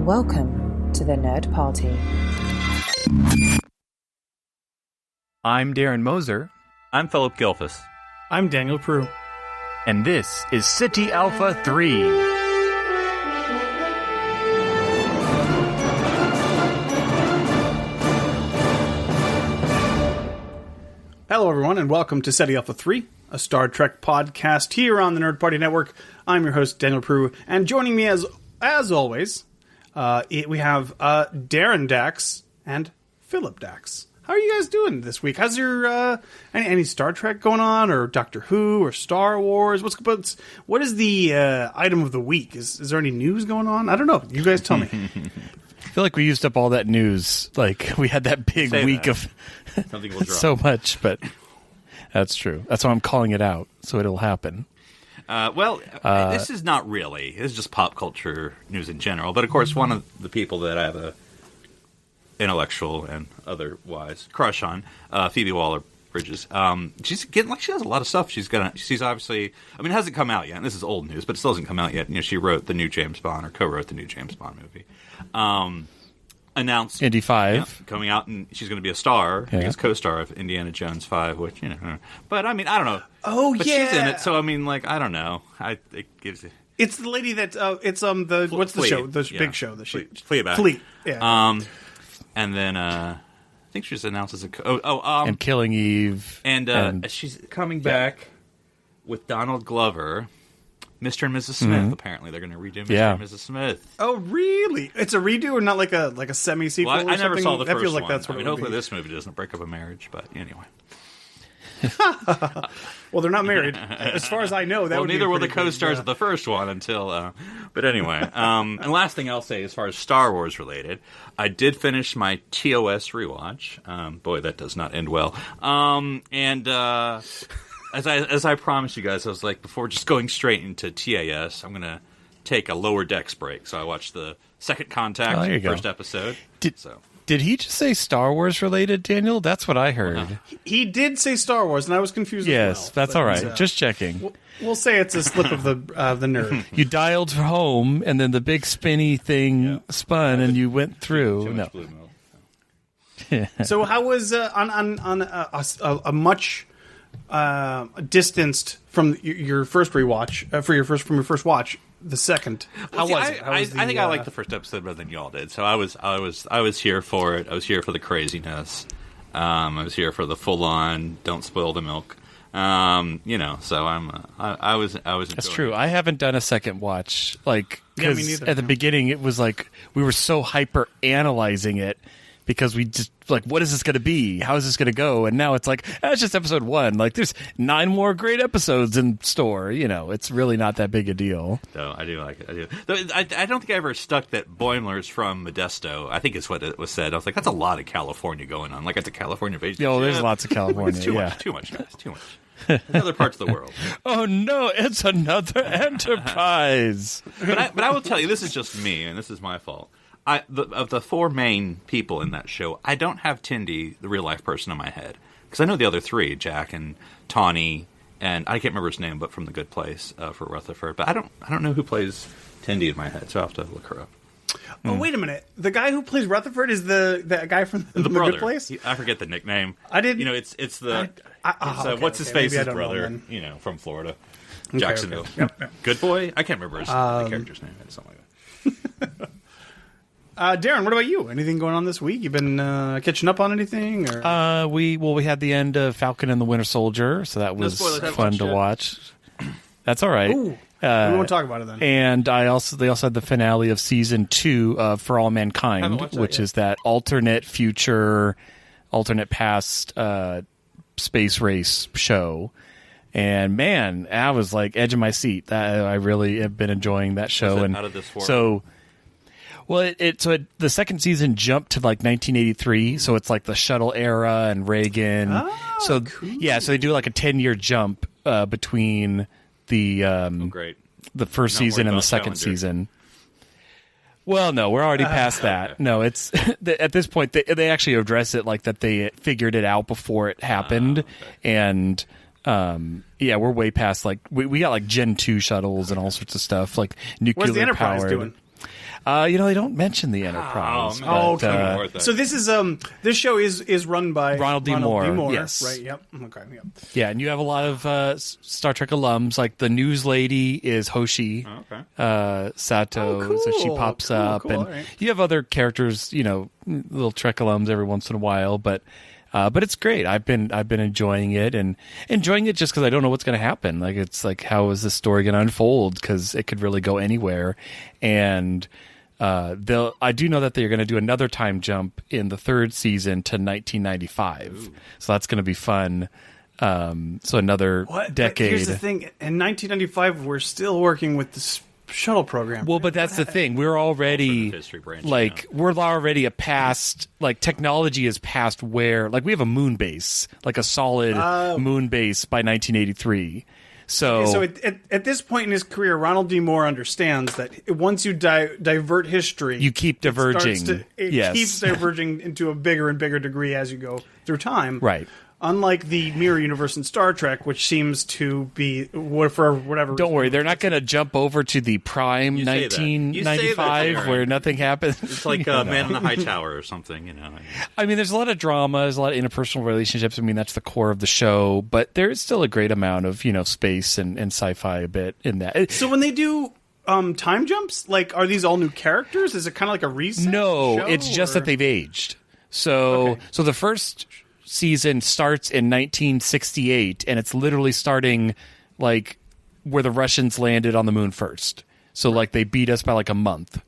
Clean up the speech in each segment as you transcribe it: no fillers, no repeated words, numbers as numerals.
Welcome to the Nerd Party. I'm Darren Moser. I'm Philip Gilfus. I'm Daniel Prue. And this is City Alpha 3. Hello, everyone, and welcome to SETI Alpha 3, a Star Trek podcast here on the Nerd Party Network. I'm your host, Daniel Prue, and joining me as always, we have Darren Dax and Philip Dax. How are you guys doing this week? How's your any Star Trek going on, or Doctor Who, or Star Wars? What is the item of the week? Is there any news going on? I don't know. You guys tell me. I feel like we used up all that news. Like, we had that big week of Something will drop. so much, but that's true. That's why I'm calling it out, so it'll happen. This is not really. This is just pop culture news in general. But, of course, one of the people that I have a intellectual and otherwise crush on, Phoebe Waller-Bridges. She's getting she has a lot of stuff. She's obviously, it hasn't come out yet, and this is old news, but it still hasn't come out yet. She wrote the new James Bond, or co-wrote the new James Bond movie. Announced Indy 5 coming out, and she's going to be a star, I guess, co-star of Indiana Jones 5, which but I don't know. Oh, but yeah, she's in it, so I don't know. It gives it. It's the lady that what's the show? The big show. Fleabag. Fleet. Yeah. And then I think she's announced as and Killing Eve. And she's coming back with Donald Glover, Mr. and Mrs. Smith. Mm-hmm. Apparently, they're going to redo Mr. and Mrs. Smith. Oh, really? It's a redo, or not like a semi-sequel? Well, I never saw the first one. That feels like that's what hopefully this movie doesn't break up a marriage, but anyway. Well, they're not married, as far as I know. Neither were the co-stars of the first one until. But anyway, and last thing I'll say, as far as Star Wars related, I did finish my TOS rewatch. Boy, that does not end well. As I promised you guys, I was like, before just going straight into TAS, I'm gonna take a lower decks break. So I watched the Second Contact first episode. Did he just say Star Wars related, Daniel? That's what I heard. He did say Star Wars, and I was confused as well. Yes, that's all right. Just checking. We'll say it's a slip of the nerd. You dialed for home, and then the big spinny thing spun, and you went through. Too much blue milk. So how was on a much distanced from your first rewatch from your first watch? The second, how was it? I think I liked the first episode better than y'all did. So I was here for it. I was here for the craziness. I was here for the full on. Don't spoil the milk. So I was. That's true. I haven't done a second watch, because at the beginning it was like we were so hyper analyzing it because we just what is this going to be? How is this going to go? And now it's like, it's just episode 1. Like, there's 9 more great episodes in store. It's really not that big a deal. So I do like it. I do. I don't think I ever stuck that Boimler's from Modesto. I think it's what it was said. I was like, that's a lot of California going on. Like, it's a California base. There's lots of California. It's too much, guys. Too much. There's other parts of the world. Oh no, it's another Enterprise. But I will tell you, this is just me, and this is my fault. Of the 4 main people in that show, I don't have Tindy, the real life person, in my head, because I know the other 3, Jack and Tawny, and I can't remember his name, but from The Good Place for Rutherford. But I don't know who plays Tindy in my head, so I will have to look her up. Oh, wait a minute! The guy who plays Rutherford is the guy from the brother. Good Place. I forget the nickname. I didn't. It's the what's his face's brother. From Florida, Jacksonville. Okay. Yep. Good boy. I can't remember the character's name. It's something like that. Darren, what about you? Anything going on this week? You've been catching up on anything? Or? We had the end of Falcon and the Winter Soldier, so that was fun to watch. That's all right. Ooh, we won't talk about it then. And they also had the finale of season 2 of For All Mankind, which is that alternate future, alternate past space race show. And man, I was like edge of my seat. I really have been enjoying that show. Was it out of this world? So. Well, the second season jumped to 1983, so it's like the shuttle era and Reagan. Cool. So they do a 10-year jump between the the first season and the second season. Well, no, we're already past that. Okay. No, it's at this point they actually address it like that they figured it out before it happened, and we're way past we got Gen 2 shuttles and all sorts of stuff nuclear What's the Enterprise powered. doing? They don't mention the Enterprise. So this is this show is run by Ronald D. Moore. Yes, right. Yep. Okay. Yep. Yeah, and you have a lot of Star Trek alums. Like the news lady is Hoshi Sato, cool. so she pops up, and you have other characters. Little Trek alums every once in a while, but it's great. I've been enjoying it just because I don't know what's going to happen. Like it's like, how is this story going to unfold? Because it could really go anywhere, and. I do know that they're going to do another time jump in the third season to 1995. Ooh. So that's going to be fun. So another decade. But here's the thing. In 1995, we're still working with the shuttle program. Well, but that's the thing. We're already we're already past, like, technology is past where, like, we have a moon base, like a solid moon base by 1983. So at this point in his career, Ronald D. Moore understands that once you divert history, you keep diverging. It keeps diverging into a bigger and bigger degree as you go through time. Right. Unlike the mirror universe in Star Trek, which seems to be, for whatever reason. Don't worry, they're not going to jump over to the prime 1995 where nothing happens. It's like Man in the High Tower or something, I mean, there's a lot of drama, there's a lot of interpersonal relationships. I mean, that's the core of the show, but there is still a great amount of, space and sci-fi a bit in that. So when they do time jumps, like, are these all new characters? Is it kind of like a reset? No, it's just that they've aged. So the first season starts in 1968, and it's literally starting like where the Russians landed on the moon first. So like they beat us by like a month,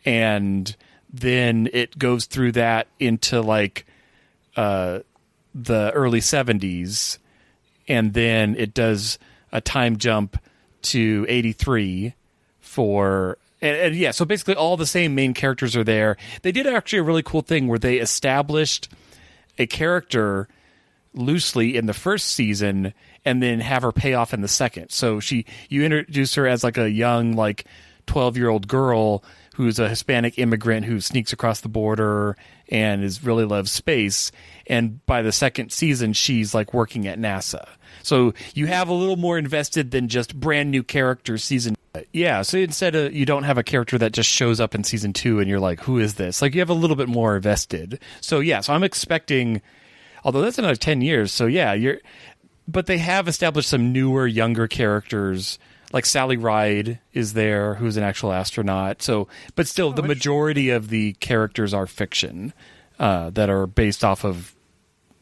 and then it goes through that into like the early 70s, and then it does a time jump to 83 for and yeah. So basically, all the same main characters are there. They did actually a really cool thing where they established a character loosely in the first season and then have her pay off in the second. So you introduce her as like a young, like 12-year-old girl who's a Hispanic immigrant who sneaks across the border and really loves space. And by the second season, she's like working at NASA. So you have a little more invested than just brand new characters season. Yeah, so instead of, you don't have a character that just shows up in season 2 and you're like, who is this? Like, you have a little bit more invested. So yeah, so I'm expecting, although that's another 10 years, so yeah, but they have established some newer, younger characters, like Sally Ride is there, who's an actual astronaut. So, but still, the majority of the characters are fiction that are based off of,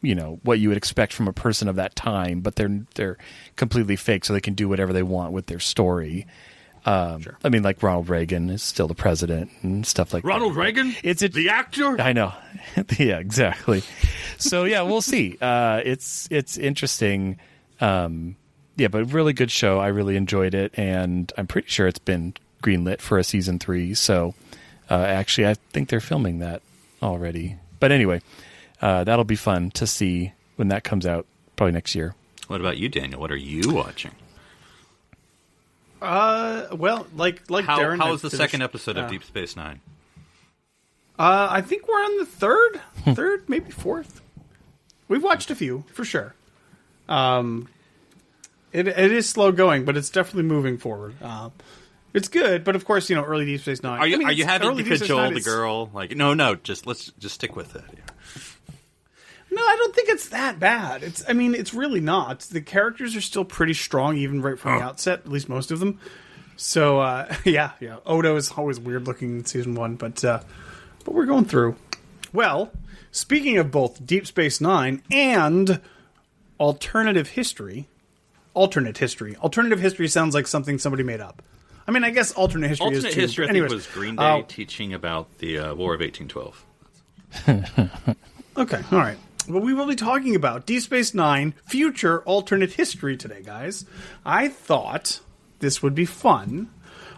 what you would expect from a person of that time, but they're completely fake, so they can do whatever they want with their story. Sure. I mean, like Ronald Reagan is still the president and stuff like Ronald that. Reagan? The actor? I know. Yeah, exactly. So, yeah, we'll see. It's interesting. Yeah, but really good show. I really enjoyed it, and I'm pretty sure it's been greenlit for a season 3. So, actually, I think they're filming that already. But anyway, that'll be fun to see when that comes out, probably next year. What about you, Daniel? What are you watching? Well, like Darren. How was the second episode of Deep Space Nine? I think we're on the third, maybe fourth. We've watched a few for sure. It is slow going, but it's definitely moving forward. It's good, but of course, early Deep Space Nine. Are you having to cajole the girl? Like, no, let's stick with it. Yeah. No, I don't think it's that bad. It's really not. The characters are still pretty strong, even right from the outset, at least most of them. So, yeah. Odo is always weird looking in season 1, but we're going through. Well, speaking of both Deep Space Nine and alternate history sounds like something somebody made up. I mean, I guess alternate history is too. Alternate history, I think, was Green Day teaching about the War of 1812. Okay, all right. Well, we will be talking about Deep Space Nine future alternate history today, guys. I thought this would be fun.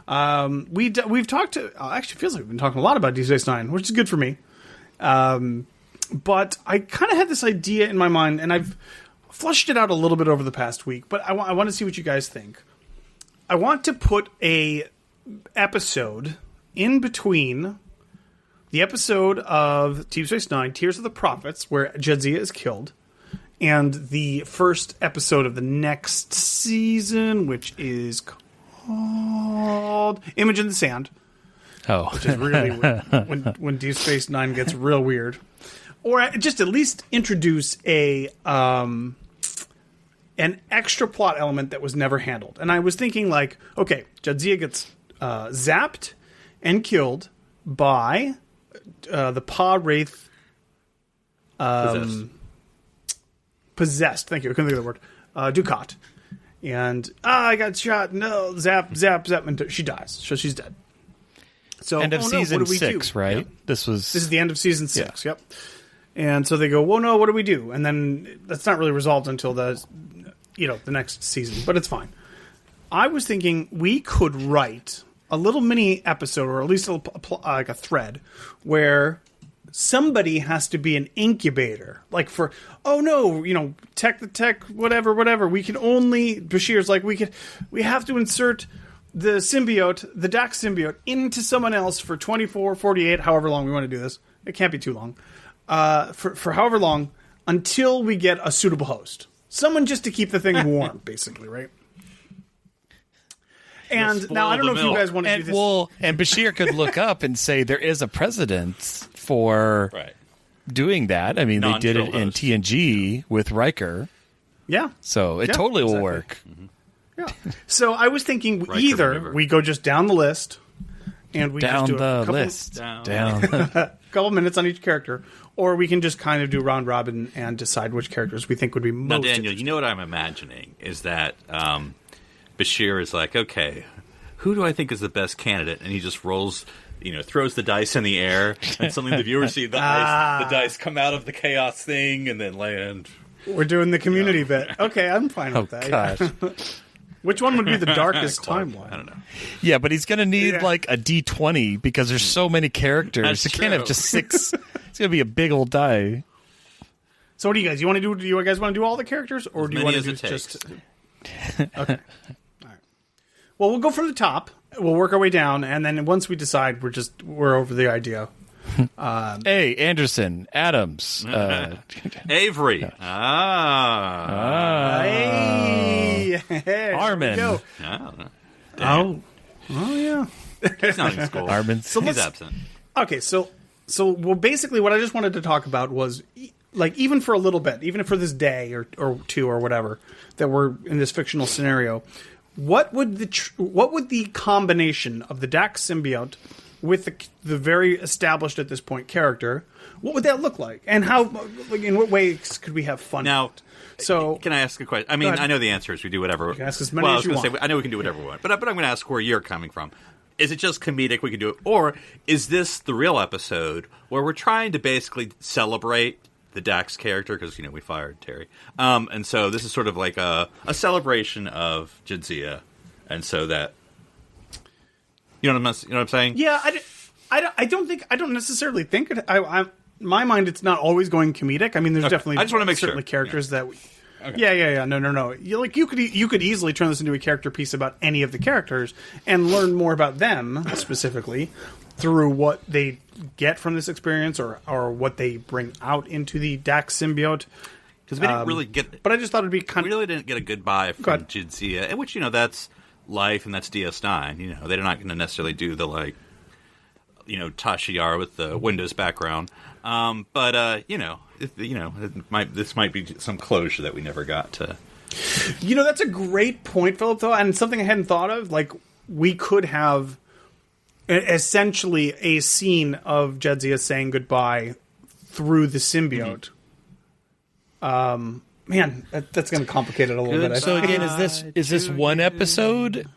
We've talked to... actually, it feels like we've been talking a lot about Deep Space Nine, which is good for me. But I kind of had this idea in my mind, and I've flushed it out a little bit over the past week, but I want to see what you guys think. I want to put a episode in between the episode of Deep Space Nine, Tears of the Prophets, where Jadzia is killed, and the first episode of the next season, which is called Image in the Sand. Oh. Which is really when Deep Space Nine gets real weird. Or just at least introduce an extra plot element that was never handled. And I was thinking, like, okay, Jadzia gets zapped and killed by the Pa Wraith. Possessed. Thank you. I couldn't think of the word. Dukat. And I got shot. No, zap. And she dies. So she's dead. So end of season 6, right? Yep. This is the end of season 6. Yep. And so they go, well, no, what do we do? And then that's not really resolved until the next season, but it's fine. I was thinking we could write a little mini episode, or at least like a thread, where somebody has to be an incubator. Like for, oh no, tech, whatever. We can only, Bashir's like, we have to insert the symbiote, the Dax symbiote, into someone else for 24, 48, however long we want to do this. It can't be too long. For however long, until we get a suitable host. Someone just to keep the thing warm, basically, right? And now, I don't know if you guys want to do this. Well, and Bashir could look up and say there is a precedent for doing that. I mean, they did it in TNG with Riker. Yeah. So it totally will work. Mm-hmm. Yeah. So I was thinking either we go just down the list and we down just do a couple minutes on each character, or we can just kind of do round robin and decide which characters we think would be most. Now, Daniel, you know what I'm imagining is that Bashir is like, okay, who do I think is the best candidate? And he just rolls, throws the dice in the air, and suddenly the viewers see the dice come out of the chaos thing and then land. We're doing the community bit. Okay, I'm fine with that. Gosh. Which one would be the darkest timeline? I don't know. Yeah, but he's going to need like a D20 because there's so many characters. That's you can't have just 6. It's going to be a big old die. So what do you guys? Do you guys want to do all the characters, or do you want to do just? Okay. All right. Well, we'll go from the top. We'll work our way down, and then once we decide, we're over the idea. Hey, Anderson, Adams, Avery. Hey, Armin. Go. Oh, yeah. He's not in school. Armin. He's absent. Okay, so well, basically, what I just wanted to talk about was, like, even for a little bit, even for this day or two or whatever that we're in this fictional scenario, what would the combination of the Dax symbiote with the very established at this point character, what would that look like? And how, like, in what ways could we have fun? Now, so can I ask a question? I mean, I know the answer is we do whatever. You can ask as many as you want. I know we can do whatever we want, but I'm going to ask where you're coming from. Is it just comedic? We can do it, or is this the real episode where we're trying to basically celebrate the Dax character because we fired Terry, and so this is sort of like a celebration of Jadzia, and so that. You know what I'm saying? Yeah, I don't necessarily think it. My mind, it's not always going comedic. I mean, there's definitely I just want to make certainly characters that. Yeah. No. You could easily turn this into a character piece about any of the characters and learn more about them specifically through what they get from this experience or what they bring out into the Dax symbiote. Because we didn't really get. But I just thought it'd be we really didn't get a goodbye from Jadzia, in which that's life and that's DS9. They're not going to necessarily do the Tasha Yar with the Windows background. But this might be some closure that we never got to. That's a great point, Philip, though, and something I hadn't thought of. Like, we could have essentially a scene of Jadzia saying goodbye through the symbiote. Mm-hmm. Man, that's going to complicate it a little bit. So again, is this one episode,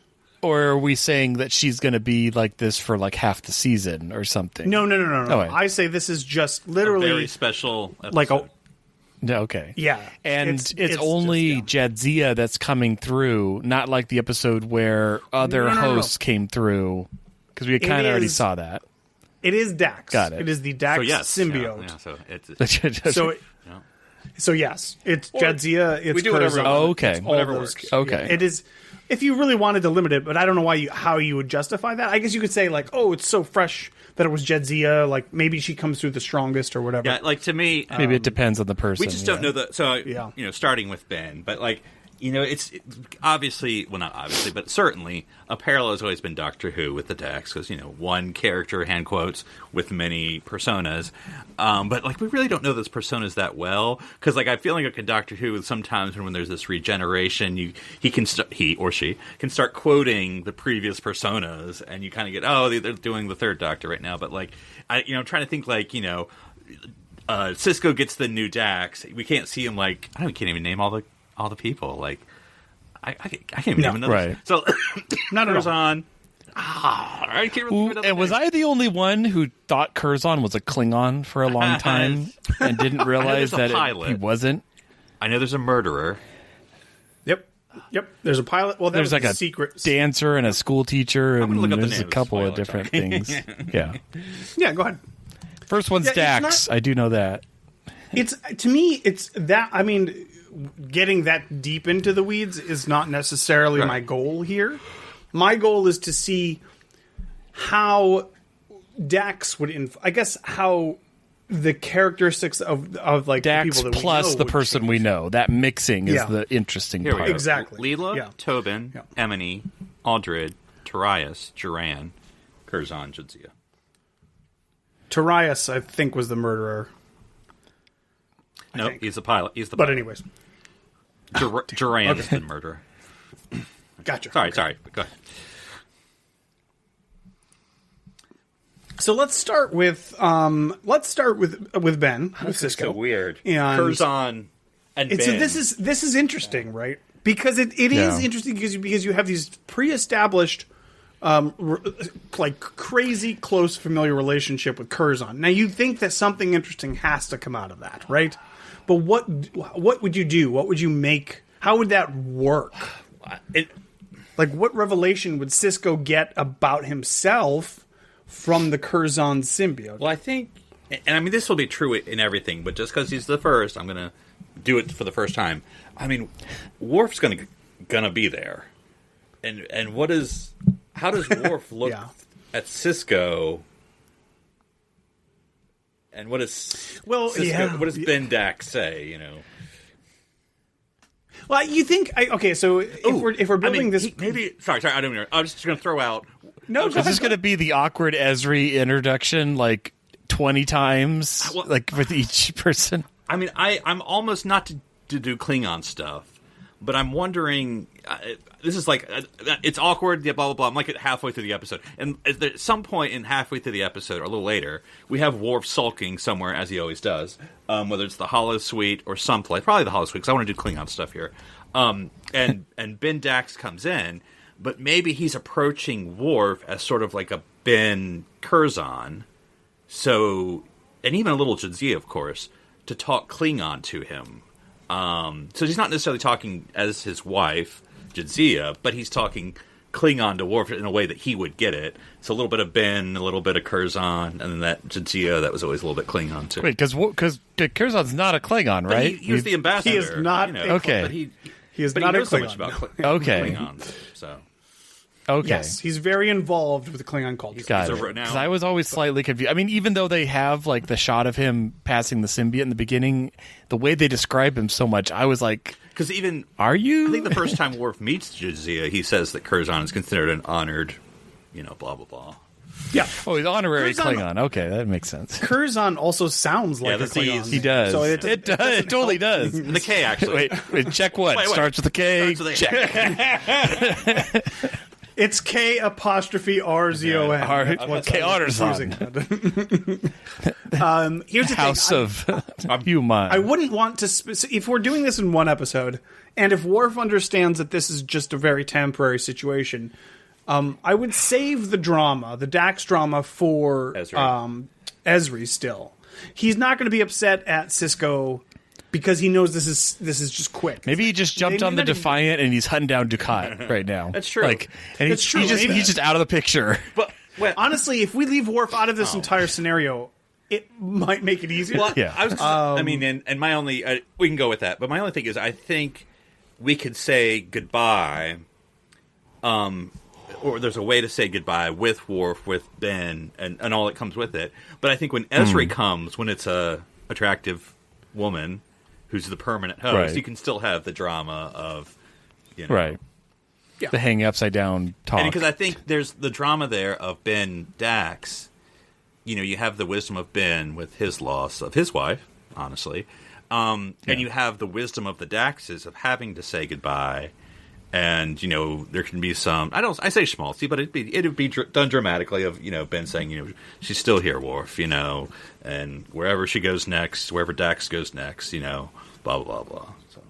or are we saying that she's going to be like this for like half the season or something? No. Oh, I say this is just literally a very special episode. like a. Okay. Yeah. And it's only Jadzia that's coming through, not like the episode where other hosts came through, because we kind of already saw that. It is Dax. Got it. It is the Dax symbiote. Yeah. So yes, it's Jadzia. It's we do whatever. Okay. Whatever works. Okay. Yeah, it is. If you really wanted to limit it, but I don't know how you would justify that. I guess you could say like, oh, it's so fresh that it was Jadzia. Like maybe she comes through the strongest or whatever. Yeah, like to me, maybe it depends on the person. We just don't know the. So starting with Ben, but like it's obviously, well, not obviously, but certainly a parallel has always been Doctor Who with the Dax, because, one character, hand quotes, with many personas. But, we really don't know those personas that well, because, I feel like in Doctor Who, sometimes when there's this regeneration, he or she can start quoting the previous personas, and you kind of get, oh, they're doing the third Doctor right now. But, I'm trying to think, Cisco gets the new Dax. We can't see him, we can't even name all the people. I can't even name them. Right. So not Curzon. I can't remember. And was I the only one who thought Curzon was a Klingon for a long time and didn't realize that he wasn't? I know there's a murderer. Yep. There's a pilot. Well, there's a secret dancer and a school teacher, and there's a couple of different things. Yeah. Yeah, go ahead. First one's Dax. I do know that. To me, it's that. I mean, getting that deep into the weeds is not necessarily my goal here. My goal is to see how Dax would, how the characteristics of Dax the people that plus we know the person change. we know. That mixing is the interesting part. Exactly. Leela, Tobin, Emily, Aldred, Tarius, Duran, Curzon, Jadzia. Tarius, I think, was the murderer. No, he's the pilot. But anyways. Duran is the murderer. Gotcha. Sorry. Go ahead. So let's start with Ben. With Cisco. So weird. And Curzon and Ben. So this is interesting, right? Because it is interesting because you have these pre-established, crazy close familiar relationship with Curzon. Now you'd think that something interesting has to come out of that, right? But what would you do? What would you make? How would that work? What revelation would Cisco get about himself from the Curzon symbiote? Well, I think, and I mean, this will be true in everything, but just because he's the first, I'm going to do it for the first time. I mean, Worf's gonna be there, and how does Worf look at Cisco? And what does what does Ben Dax say? Well, you think so? If we're building this, maybe sorry, I don't know. I was just going to throw out. No, is this going to be the awkward Ezri introduction 20 times, with each person? I mean, I'm almost not to do Klingon stuff, but I'm wondering. This is it's awkward. Blah blah blah. I'm at halfway through the episode, and at some point in halfway through the episode, or a little later, we have Worf sulking somewhere as he always does. Whether it's the Hollow Suite or someplace, probably the Hollow Suite, because I want to do Klingon stuff here. And Ben Dax comes in, but maybe he's approaching Worf as sort of like a Ben Curzon. So, and even a little Jadzia, of course, to talk Klingon to him. So he's not necessarily talking as his wife, Jadzia, but he's talking Klingon to Worf in a way that he would get it. So a little bit of Ben, a little bit of Curzon, and then that Jadzia, that was always a little bit Klingon too. Wait, because Curzon's not a Klingon, right? He was the ambassador. He is not. Okay. But he is not a Klingon. So much about Klingons, so. Okay. Yes, he's very involved with the Klingon culture. Got it. Because I was always slightly confused. I mean, even though they have the shot of him passing the symbiote in the beginning, the way they describe him so much, I was like, because even are you? I think the first time Worf meets Jadzia, he says that Curzon is considered an honored, blah blah blah. Yeah. Oh, he's honorary Klingon. Okay, that makes sense. Curzon also sounds like a Klingon. He does. So it does. It totally does. The K actually. Wait. Check what? Starts with a K. Check. It's K''RZON. K Otterzon. Here's the House thing. of Human. I wouldn't want to... if we're doing this in one episode, and if Worf understands that this is just a very temporary situation, I would save the drama, the Dax drama, for Ezri still. He's not going to be upset at Cisco... because he knows this is just quick. Maybe he just jumped on the Defiant and he's hunting down Dukat right now. That's true. He's just out of the picture. But honestly, if we leave Worf out of this entire scenario, it might make it easier. Well, yeah. And my only we can go with that. But my only thing is, I think we could say goodbye. Or there's a way to say goodbye with Worf, with Ben, and all that comes with it. But I think when Ezri comes, when it's a attractive woman who's the permanent host, you can still have the drama of You know? Right. Yeah. The hanging upside down talk. Because I think there's the drama there of Ben Dax. You know, you have the wisdom of Ben with his loss of his wife, honestly. And you have the wisdom of the Daxes of having to say goodbye. And, you know, there can be some, I say schmaltzy, but it'd be done dramatically of, you know, Ben saying, you know, she's still here, Worf, you know, and wherever she goes next, wherever Dax goes next, you know, blah, blah, blah. So.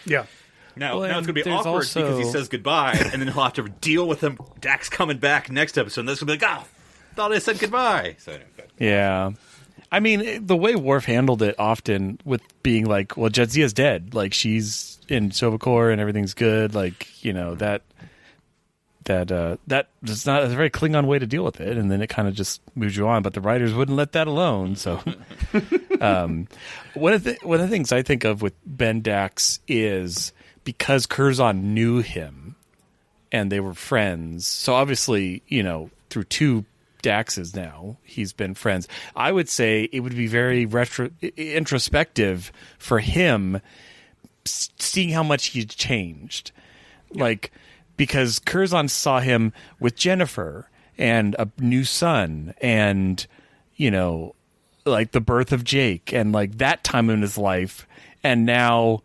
Yeah. Now it's going to be awkward because he says goodbye, and then he'll have to deal with him, Dax coming back next episode, and that's going to be like, thought I said goodbye. So, anyway. Yeah. I mean, the way Worf handled it often with being like, well, Jadzia's dead. Like, she's in Sovacor and everything's good. Like, you know, that is not a very Klingon way to deal with it. And then it kind of just moves you on. But the writers wouldn't let that alone. So one of the things I think of with Ben Dax is because Curzon knew him and they were friends. So obviously, you know, through two Daxes now, he's been friends. I would say it would be very introspective for him seeing how much he's changed. Like, because Curzon saw him with Jennifer and a new son and, you know, like the birth of Jake and like that time in his life. And now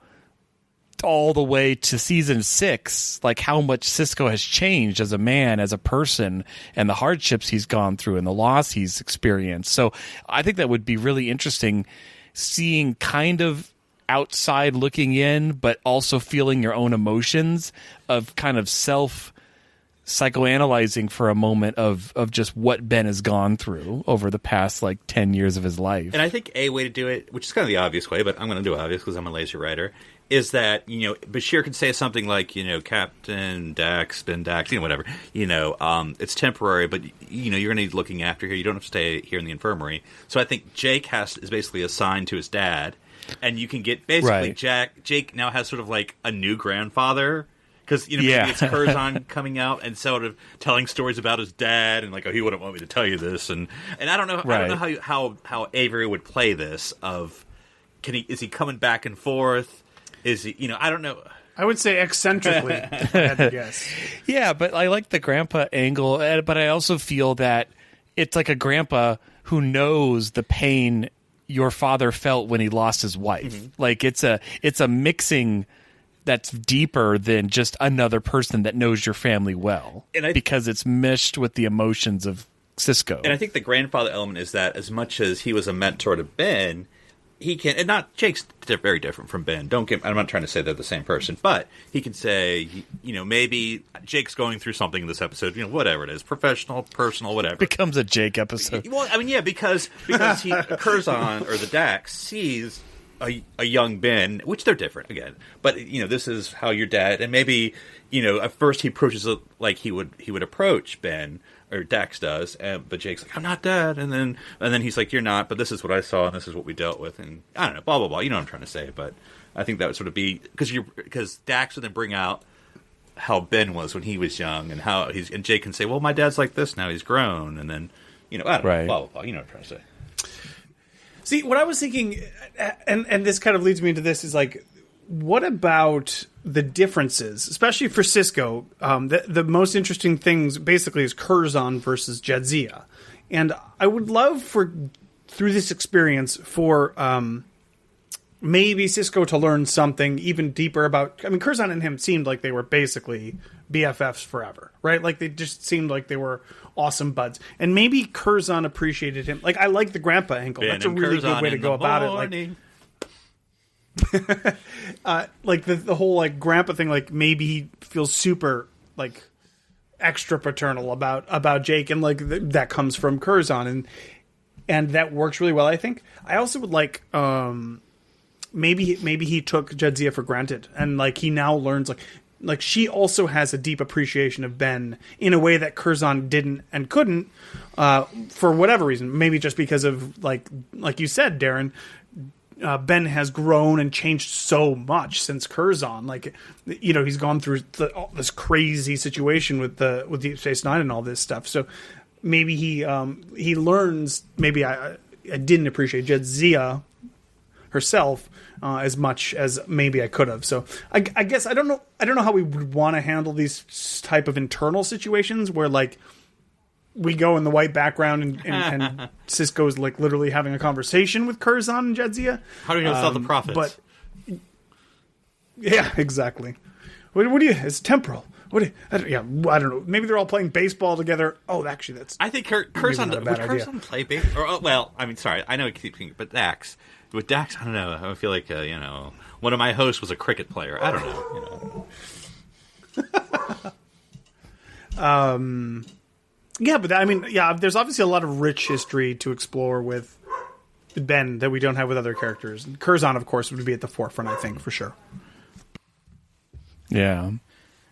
all the way to season 6, like how much Sisko has changed as a man, as a person, and the hardships he's gone through and the loss he's experienced. So I think that would be really interesting, seeing kind of outside looking in, but also feeling your own emotions of kind of self psychoanalyzing for a moment of just what Ben has gone through over the past like 10 years of his life. And I think a way to do it, which is kind of the obvious way, but I'm going to do it obvious because I'm a lazy writer, is that, you know, Bashir could say something like, you know, Captain Dax, Ben Dax, you know, whatever, you know, it's temporary, but, you know, you're going to need looking after here. You don't have to stay here in the infirmary. So I think Jake is basically assigned to his dad, and you can get basically Jake now has sort of like a new grandfather. Because, you know, maybe it's Curzon coming out and sort of telling stories about his dad and like, oh, he wouldn't want me to tell you this. And I don't know, I don't know how Avery would play this of, is he coming back and forth? Is he, you know, I don't know. I would say eccentrically, if I had to guess. Yeah, but I like the grandpa angle, but I also feel that it's like a grandpa who knows the pain your father felt when he lost his wife. Mm-hmm. Like it's a mixing that's deeper than just another person that knows your family well, because it's meshed with the emotions of Sisko. And I think the grandfather element is that as much as he was a mentor to Ben, he can, and not Jake's very different from Ben. I'm not trying to say they're the same person, but he can say, you know, maybe Jake's going through something in this episode, you know, whatever it is, professional, personal, whatever. Becomes a Jake episode. Well, I mean, yeah, because Curzon or the Dax sees a young Ben, which they're different again, but you know, this is how your dad, and maybe, you know, at first he approaches it like he would approach Ben, or Dax does, but Jake's like, I'm not Dad, and then he's like, you're not, but this is what I saw and this is what we dealt with, and I don't know, blah blah blah. You know what I'm trying to say, but I think that would sort of be because Dax would then bring out how Ben was when he was young, and how and Jake can say, well, my dad's like this now, he's grown, and then, you know, I don't know, blah blah blah. You know what I'm trying to say. See, what I was thinking, and this kind of leads me into this, is like, what about the differences, especially for Sisko? The most interesting things basically is Curzon versus Jadzia. And I would love through this experience, for maybe Sisko to learn something even deeper about... I mean, Curzon and him seemed like they were basically BFFs forever, right? Like, they just seemed like they were awesome buds. And maybe Curzon appreciated him. Like, I like the grandpa angle. That's a really good way to go about it. Like, like the whole like grandpa thing, like maybe he feels super like extra paternal about Jake, and like that comes from Curzon, and that works really well. I think I also would like maybe he took Jadzia for granted, and like he now learns like she also has a deep appreciation of Ben in a way that Curzon didn't and couldn't for whatever reason. Maybe just because of like you said, Darren. Ben has grown and changed so much since Curzon. Like, you know, he's gone through this crazy situation with Deep Space Nine and all this stuff. So maybe he learns. Maybe I didn't appreciate Jadzia herself as much as maybe I could have. So I guess I don't know how we would want to handle these type of internal situations where like we go in the white background and Cisco's like literally having a conversation with Curzon and Jadzia. How do you know it's not the prophets? But yeah, exactly. What do you? It's temporal. I don't know. Maybe they're all playing baseball together. Oh, actually, that's. I think Curzon would Curzon play baseball. Well, I mean, sorry, I know I keep thinking, but Dax. With Dax, I don't know. I feel like one of my hosts was a cricket player. I don't know. Yeah, but there's obviously a lot of rich history to explore with Ben that we don't have with other characters. And Curzon, of course, would be at the forefront, I think, for sure. Yeah.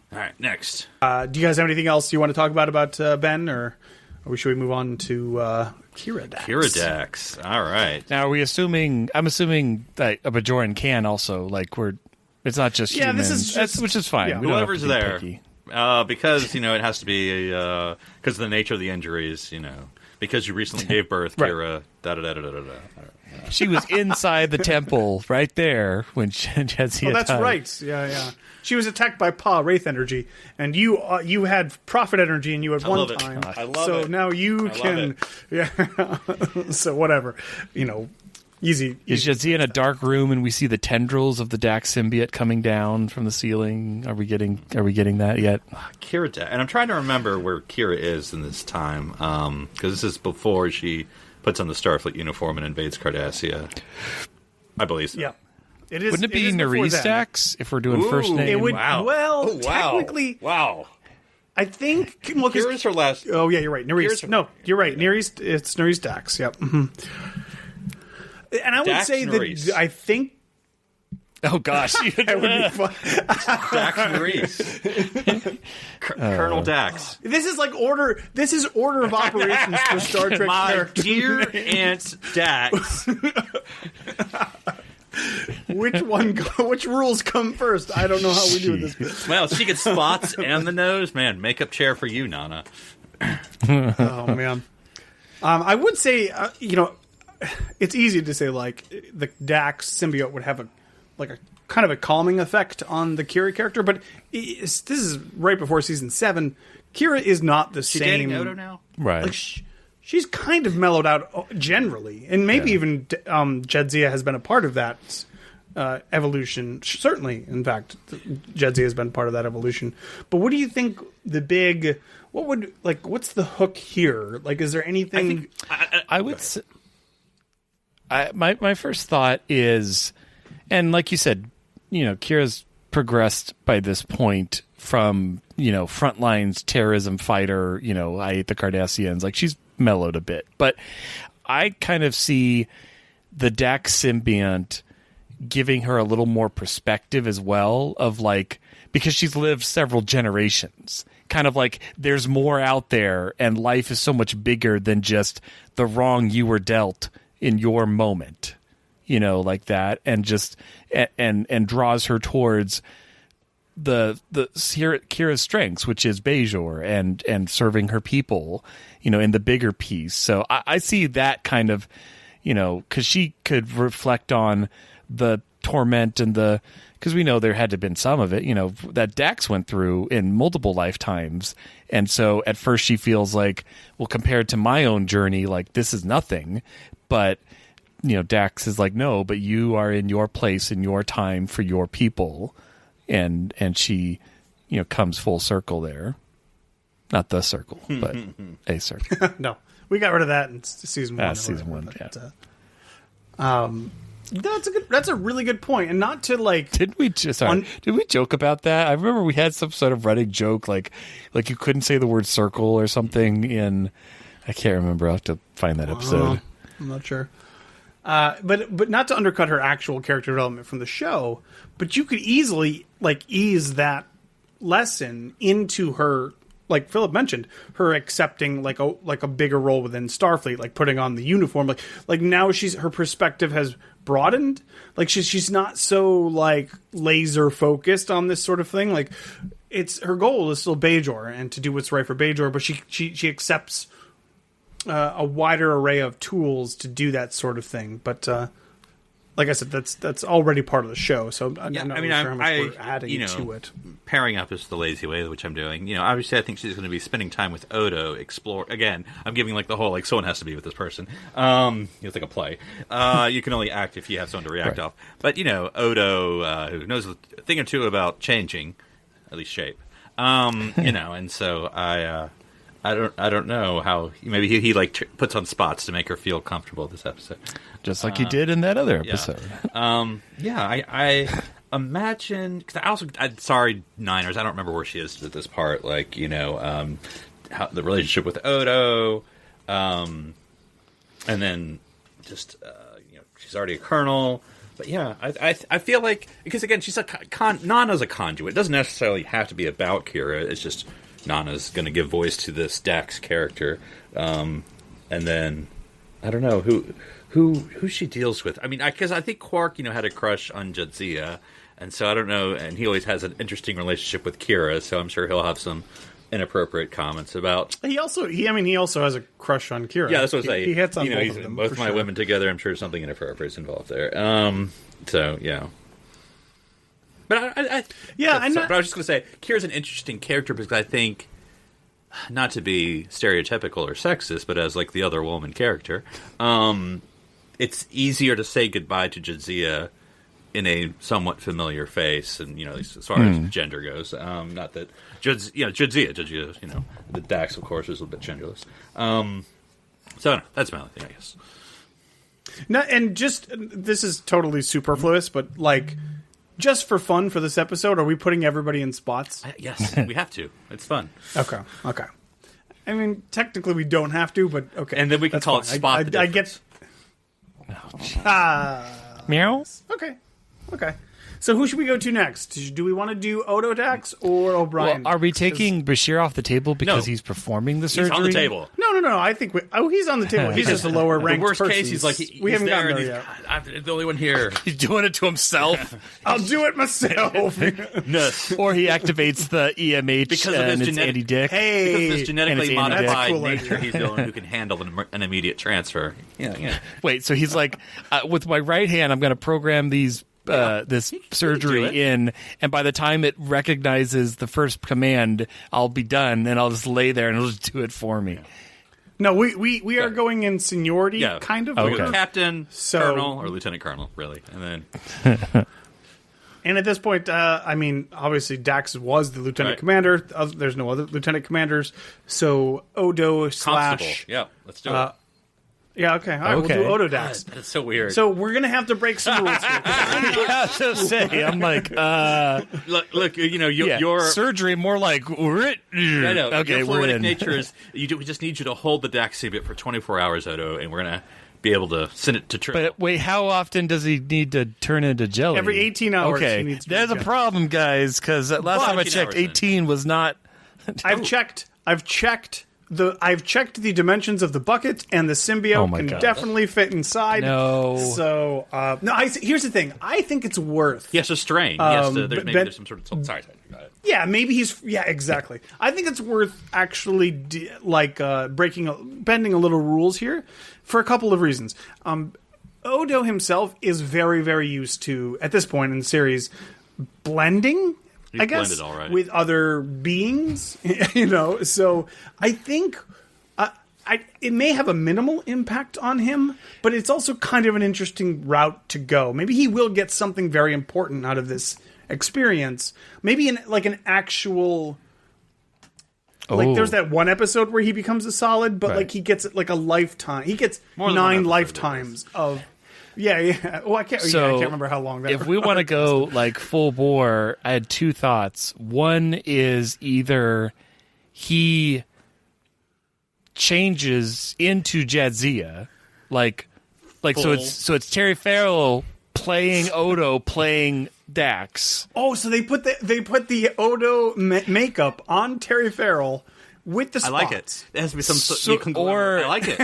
All right, next. Do you guys have anything else you want to talk about Ben, or should we move on to Kira Dax? Kira Dax. All right. Now, I'm assuming that a Bajoran can also, like, it's not just humans, which is fine. Yeah, whoever's there. Because, it has to be, because of the nature of the injuries, because you recently gave birth, right. Kira, da-da-da-da-da-da. She was inside the temple right there when Jadzia that's died. Right. Yeah. She was attacked by Wraith energy, and you had Prophet energy, and you had one time. I love so it. now you can. Yeah. So whatever, easy. Is Jadzia in a dark room, and we see the tendrils of the Dax Symbiont coming down from the ceiling? Are we getting that yet? Kira Dax, and I'm trying to remember where Kira is in this time, because this is before she puts on the Starfleet uniform and invades Cardassia. I believe so. Yeah. It is. Wouldn't it be Nerys Dax if we're doing first name? It would. Wow. Well, technically, wow. I think. Kira's her last. Oh yeah, you're right. Nerys. No, you're right. Nerys. It's Nerys Dax. Yep. Mm-hmm. And I would Dax say Nerys. that I think. Oh gosh, That would be fun. Dax Nerys. Colonel Dax. This is like order. This is order of operations for Star Trek My characters. dear Aunt Dax. Which rules come first? I don't know how we do this. Well, she gets spots and the nose. Man, makeup chair for you, Nana. Oh man. I would say it's easy to say like the Dax symbiote would have a kind of a calming effect on the Kira character, but this is right before season 7. Kira is not the same. Dating Odo now, right? Like she's kind of mellowed out generally, and maybe even Jadzia has been a part of that evolution. Certainly, in fact, Jadzia has been part of that evolution. But what do you think the big? What's the hook here? Like, is there anything? I would say, my first thought is, and like you said, Kira's progressed by this point from front lines terrorism fighter. I hate the Cardassians. Like, she's mellowed a bit, but I kind of see the Dax Symbiont giving her a little more perspective as well, of like, because she's lived several generations, kind of like there's more out there and life is so much bigger than just the wrong you were dealt in your moment, like that, and just and draws her towards the Kira's strengths, which is Bajor and serving her people, in the bigger piece. So I see that kind of, because she could reflect on the torment and because we know there had to have been some of it, that Dax went through in multiple lifetimes. And so at first she feels like, well, compared to my own journey, like this is nothing. But, Dax is like, no, but you are in your place in your time for your people. And she, comes full circle there. Not the circle, but a circle. No, we got rid of that in season 1. Season 1, That's a really good point, and not to like. Did we joke about that? I remember we had some sort of running joke, like you couldn't say the word circle or something in. I can't remember. I'll have to find that episode. I'm not sure. But not to undercut her actual character development from the show, but you could easily ease that lesson into her, like Philip mentioned, her accepting like a bigger role within Starfleet, like putting on the uniform, like now her perspective has broadened. Like she's not so like laser focused on this sort of thing. Like her goal is still Bajor and to do what's right for Bajor, but she accepts a wider array of tools to do that sort of thing. But like I said, that's already part of the show. So I'm not really sure how much we're adding to it. Pairing up is the lazy way, which I'm doing. Obviously, I think she's going to be spending time with Odo. Explore again. I'm giving like the whole like someone has to be with this person. It's like a play. You can only act if you have someone to react off. But Odo, who knows a thing or two about changing, at least shape. And so I don't know how maybe he puts on spots to make her feel comfortable this episode, just like he did in that other episode. I imagine because sorry Niners, I don't remember where she is at this part. How the relationship with Odo, and then just she's already a colonel. But yeah, I feel like because again she's Nana's a conduit. It doesn't necessarily have to be about Kira. It's just Nana's going to give voice to this Dax character, and then I don't know who she deals with. I mean, because I think Quark had a crush on Jadzia, and so I don't know. And he always has an interesting relationship with Kira, so I'm sure he'll have some inappropriate comments about. He also has a crush on Kira. Yeah, that's what I say. He hits on both of them. Both my women together. I'm sure something inappropriate is involved there. So yeah. But but I was just going to say, Kira's an interesting character because I think, not to be stereotypical or sexist, but as like the other woman character, it's easier to say goodbye to Jadzia in a somewhat familiar face, and as far as gender goes, not that Jadzia, the Dax of course is a little bit genderless. So that's my only thing, I guess. No, and just this is totally superfluous, but like. Just for fun for this episode, are we putting everybody in spots? Yes, we have to. It's fun. Okay. I mean, technically we don't have to, but okay. And then we can call it spot the difference. Meow? Okay. So who should we go to next? Do we want to do Odo Dax or O'Brien? Well, are we taking Bashir off the table because he's performing the surgery? He's on the table. No. I think he's on the table. He's just a lower ranked worst person. Case, he's like, we haven't gotten there yet. I'm the only one here. He's doing it to himself. I'll do it myself. Or he activates the EMH because of his it's anti-dick. Because of his genetically modified nature, he's the one who can handle an immediate transfer. Yeah. Wait, so he's like, with my right hand, I'm going to program these this surgery in, and by the time it recognizes the first command, I'll be done, and I'll just lay there and it'll just do it for me. No, we are going in seniority, kind of. Okay. Captain, colonel, or lieutenant colonel, really, and then. And at this point, I mean, obviously Dax was the lieutenant commander. There's no other lieutenant commanders, so Odo Constable. Yeah, let's do it. Yeah, okay. All right, we'll do Odo Dax. That's so weird. So we're going to have to break some rules here. I was just saying, I'm like, look, your surgery more like, I know. Okay, your we're in. nature is, we just need you to hold the Dax Symbiont for 24 hours, Odo, and we're going to be able to send it to trial. But wait, how often does he need to turn into jelly? Every 18 hours. Okay, he needs to there's a problem, guys, because last time I checked, 18 was not... I've checked the dimensions of the bucket, and the symbiote can definitely fit inside. No. So, here's the thing. I think it's worth... He has to strain. There's some sort of... Sorry. Yeah, maybe he's... Yeah, exactly. I think it's worth actually, bending a little rules here for a couple of reasons. Odo himself is very, very used to, at this point in the series, blending... I guess with other beings, So I think it may have a minimal impact on him, but it's also kind of an interesting route to go. Maybe he will get something very important out of this experience. Maybe an actual. Like there's that one episode where he becomes a solid, but he gets like a lifetime. He gets 9 lifetimes of. Yeah. Well, I can't remember how long that. If we want to go like full bore, I had 2 thoughts. One is either he changes into Jadzia, so it's Terry Farrell playing Odo playing Dax. Oh, so they put the Odo makeup on Terry Farrell. With the spots. I like it. It has to be some I like it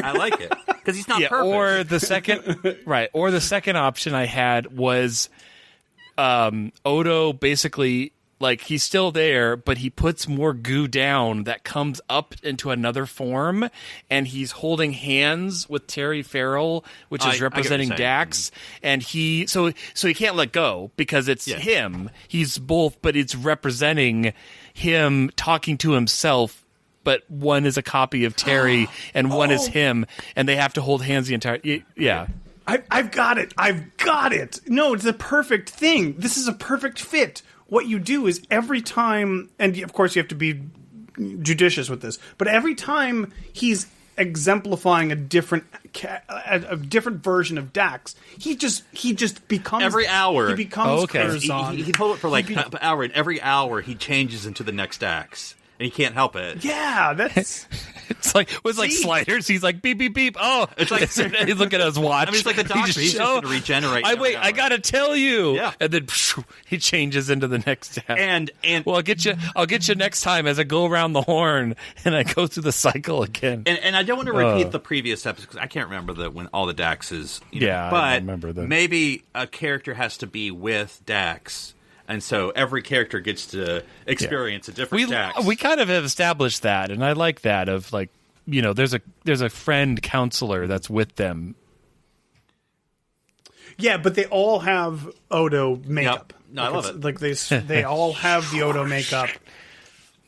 because he's not perfect. Or the second, Or the second option I had was Odo basically like he's still there, but he puts more goo down that comes up into another form, and he's holding hands with Terry Farrell, which is representing Dax, and he can't let go because it's him. He's both, but it's representing him talking to himself. But one is a copy of Terry, and one is him, and they have to hold hands the entire. Yeah. I've got it. No, it's a perfect thing. This is a perfect fit. What you do is every time, and of course you have to be judicious with this, but every time he's exemplifying a different version of Dax, he just becomes every hour. He becomes Curzon. He told it for like an hour, and every hour he changes into the next Dax. And he can't help it. Yeah, that's... It's like sliders. He's like, beep, beep, beep. Oh, it's like he's looking at his watch. I mean, it's like the doctor. He's just going to regenerate. I gotta tell you. Yeah. And then he changes into the next Dax. And well, I'll get you next time as I go around the horn and I go through the cycle again. And I don't want to repeat the previous episode because I can't remember when all the Daxes. But I remember that. Maybe a character has to be with Dax. And so every character gets to experience a different Dax. We kind of have established that, and I like that. Of like, there's a friend counselor that's with them. Yeah, but they all have Odo makeup. Yep. No, I love it. Like they all have the Odo makeup.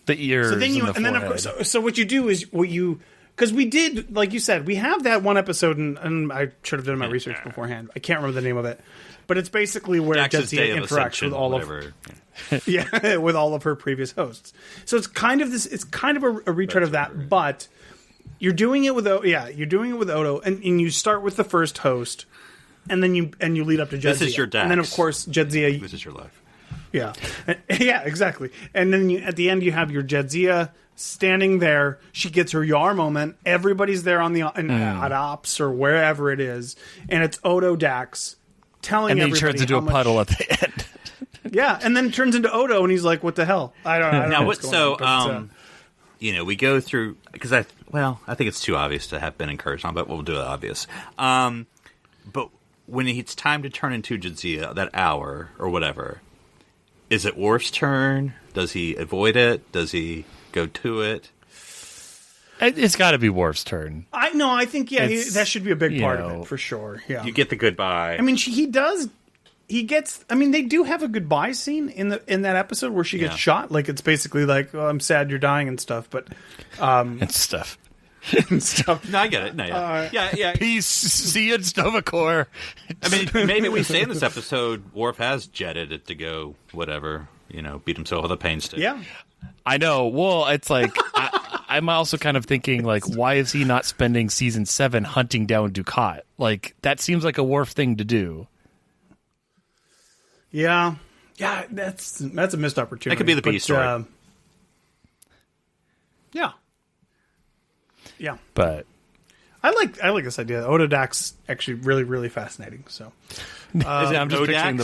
The ears. So then of course, so what you do is because we did, like you said, we have that one episode, and I should have done my research beforehand. I can't remember the name of it. But it's basically where Jadzia interacts with all of with all of her previous hosts. So it's kind of this. It's kind of a retread of that, but you're doing it with Odo, and you start with the first host, and then you lead up to Jadzia. This is your Dax. And then of course Jadzia. This is your life. Yeah, yeah, exactly. And then at the end you have your Jadzia standing there. She gets her Yar moment. Everybody's there at Ops or wherever it is, and it's Odo Dax. And then he turns into a puddle at the end. Yeah, and then it turns into Odo, and he's like, "What the hell?" I don't know. Now, we go through because I think it's too obvious to have Ben and Curzon, but we'll do it obvious. But when it's time to turn into Jadzia, that hour or whatever, is it Worf's turn? Does he avoid it? Does he go to it? It's got to be Worf's turn. I think that should be a big part of it for sure. Yeah, you get the goodbye. I mean, he does. He gets. I mean, they do have a goodbye scene in that episode where she gets shot. Like it's basically like, "Oh, I'm sad you're dying" and stuff. But and stuff. And stuff. No, I get it. No, yeah. Peace. See you in Stovacor. I mean, maybe we say in this episode, Worf has jetted it to go whatever. Beat himself with a pain stick. Yeah. I know. Well, it's like I'm also kind of thinking, like, why is he not spending season 7 hunting down Dukat? Like, that seems like a Worf thing to do. Yeah, that's a missed opportunity. That could be the B story. Yeah, but I like this idea. Odo Dax actually really really fascinating. So. I'm just picturing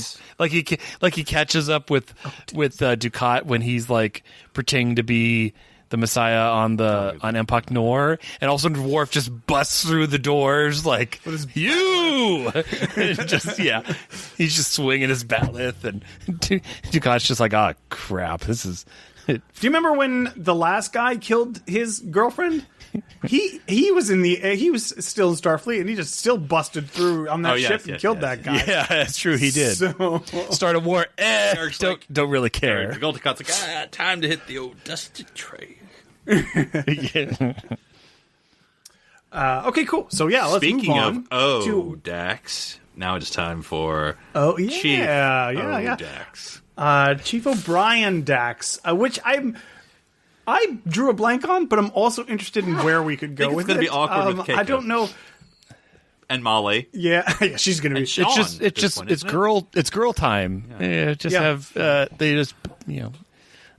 he catches up with Dukat when he's like pretending to be the Messiah on Empok Nor, and all of a sudden Worf just busts through the doors like you. He's just swinging his bat'leth, and Dukat's just like, oh crap, this is. Do you remember when the last guy killed his girlfriend? He was still in Starfleet, and he just still busted through on that ship and killed that guy. Yeah, that's true. He did. So, start a war. Don't really care. Dukat's like, time to hit the old dusty tray. Okay, cool. So let's move on. Speaking of Dax, now it's time for Chief Dax. Chief O'Brien Dax, which I drew a blank on, but I'm also interested in where we could go with it. It's going to be awkward with Keiko. I don't know. And Molly. Yeah, she's going to be. Sean, it's girl time. Yeah. They just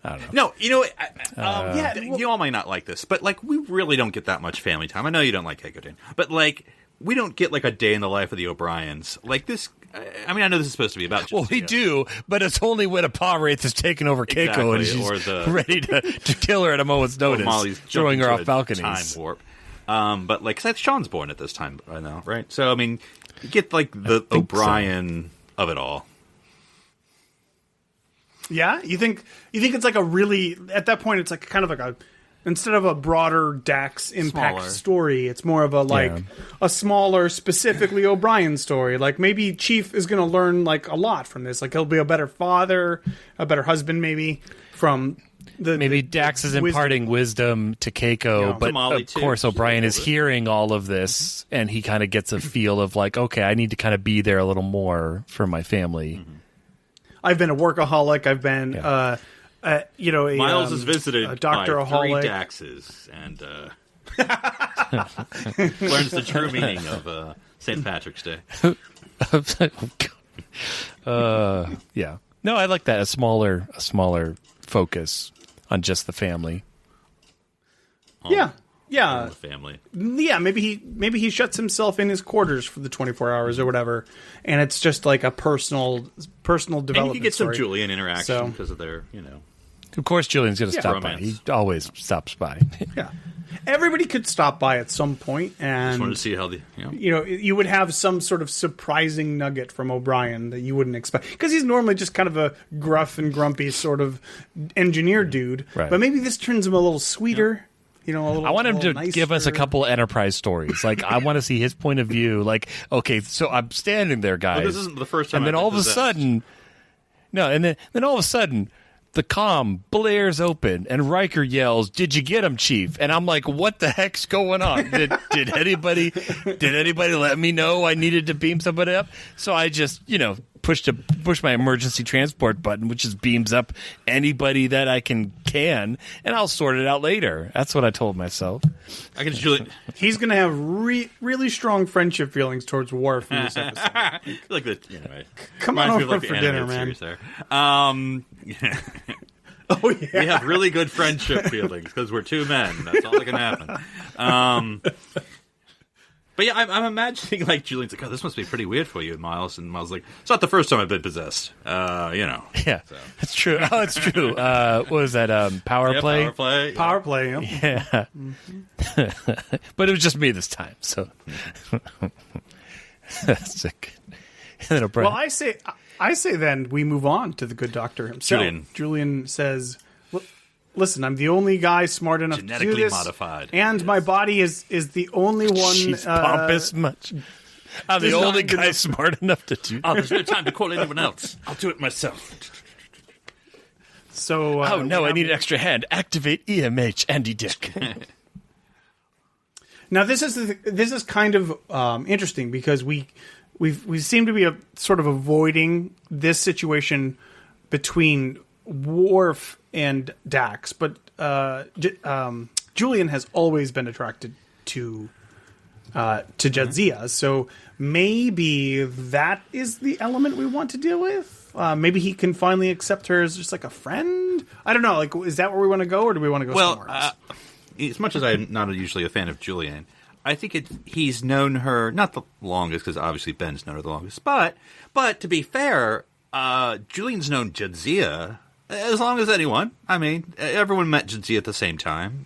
I don't know. No, you all might not like this, but like we really don't get that much family time. I know you don't like Keiko, Dan, but like we don't get like a day in the life of the O'Briens. Like this. I mean, I know this is supposed to be about Jadzia. Well, we do, but it's only when a Pa Wraith has taken over Keiko and she's ready to kill her at a moment's notice, Molly's throwing her off balconies. Time warp. But like, cause Sean's born at this time right now, right? So I mean, you get like the O'Brien of it all. Yeah, you think it's like a really, at that point it's like kind of like a, instead of a broader Dax impact story, it's more of a a smaller, specifically O'Brien story. Like maybe Chief is going to learn like a lot from this. Like he'll be a better father, a better husband, maybe from the Dax is imparting wisdom to Keiko, but of course O'Brien is hearing all of this, and he kind of gets a feel of like, okay, I need to kind of be there a little more for my family. Mm-hmm. I've been a workaholic. I've been, Miles is visited a doctor-aholic. 3 Daxes and learns the true meaning of St. Patrick's Day. Yeah. No, I like that. A smaller focus on just the family. Yeah. The family. Yeah, maybe he shuts himself in his quarters for the 24 hours or whatever, and it's just like a personal development. And you can get story. some Julian interaction because of their, Of course, Julian's going to stop romance. by. He always stops by. Yeah, everybody could stop by at some point, and just wanted to see how you would have some sort of surprising nugget from O'Brien that you wouldn't expect, because he's normally just kind of a gruff and grumpy sort of engineer dude. Right. But maybe this turns him a little sweeter. I want him to give us a couple Enterprise stories. Like, I want to see his point of view. Like, okay, so I'm standing there, guys. But this isn't the first time. And then all of a sudden, then all of a sudden, the comm blares open, and Riker yells, "Did you get him, Chief?" And I'm like, "What the heck's going on? Did anybody let me know I needed to beam somebody up?" So I just, push my emergency transport button, which just beams up anybody that I can, and I'll sort it out later. That's what I told myself. I can Julian. He's going to have really strong friendship feelings towards Worf in this episode. Like the anyway. Come on over for dinner, man. Oh yeah, we have really good friendship feelings because we're 2 men. That's all that can happen. But yeah, I'm imagining like Julian's like, "Oh, this must be pretty weird for you," and Miles is like, "It's not the first time I've been possessed." Yeah, so. That's true. Oh, it's true. What was that? Power play. Power play. Yeah. Mm-hmm. But it was just me this time. So that's sick. Well, I say then we move on to the good doctor himself. Julian says, "Listen, I'm the only guy smart enough to do genetically this, modified, and my body is the only one." She's pompous much. I'm the only guy smart enough to do. Oh, there's no time to call anyone else. I'll do it myself. So, I need an extra hand. Activate EMH, Andy Dick. Now this is kind of interesting because we seem to be sort of avoiding this situation between Worf and Dax, but Julian has always been attracted to Jadzia, so maybe that is the element we want to deal with. Maybe he can finally accept her as just like a friend. I don't know. Like, is that where we want to go, or do we want to go somewhere else? As much as I'm not usually a fan of Julian, I think he's known her not the longest, because obviously Ben's known her the longest. But to be fair, Julian's known Jadzia as long as anyone. I mean, everyone met Jadzia at the same time,